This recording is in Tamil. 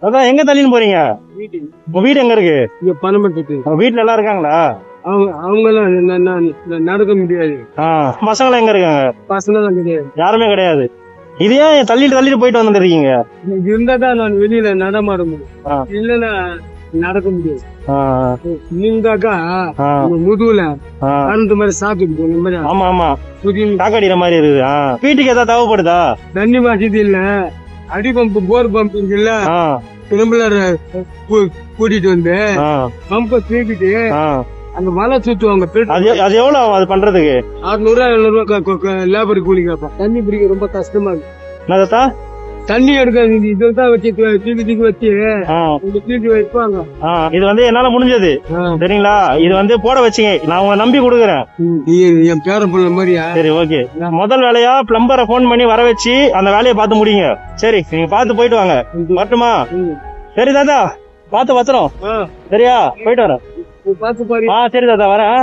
அதான் எங்க தள்ளின்னு போறீங்க? உங்க வீடு எங்க இருக்கு? பணமட்டுக்கு வீட்டுல எல்லாம் இருக்காங்களா? அவங்க நடக்க முடியாது. பசங்க எங்க இருக்காங்க? பசங்க கிடையாது, யாருமே கிடையாது. இது ஏன் தள்ளிட்டு போயிட்டு வந்துருக்கீங்க? இருந்தாதான் நான் வெளியில நடமாட முடியும், இல்லன்னா நடக்க முடியாது. நீங்காக்கா முதுகுல கரண்ட் மாதிரி சாப்பிட்டு ஆமா ஆமா தாக்கடிக்கிற மாதிரி இருக்குது. வீட்டுக்கு ஏதாவது தேவைப்படுதா? தண்ணி வசதி இல்ல, அடி பம்பு போர் பம்பு இருக்குல்ல, திரும்பலர் கூட்டிட்டு வந்து பம்ப தூக்கிட்டு அந்த மலை சுத்துவாங்க. அது எவ்வளவு ஆகும் அது பண்றதுக்கு? 600-700 லேபர் கூலி கேட்பான். தண்ணி பிடிக்க ரொம்ப கஷ்டமா இருக்கு. என்னதா தண்ணி எடுக்காது, இதுதான் வச்சு தூக்கி வச்சு தூக்கி வைப்பாங்க. இது வந்து என்னால முடிஞ்சது சரிங்களா? இது வந்து போட வச்சீங்க, நான் உங்களை நம்பி கொடுக்குறேன். என் பேர பிள்ளை மாதிரியா? சரி ஓகே. முதல் வேலையா பிளம்பரை போன் பண்ணி வர வச்சு அந்த வேலையை பார்த்து முடியுங்க. சரி நீங்க பார்த்து போயிட்டு வாங்க. மட்டுமா? சரி தாத்தா பார்த்து வச்சிரும். சரியா? போயிட்டு வரேன். பார்த்து பாரு. சரி தாத்தா வரேன்.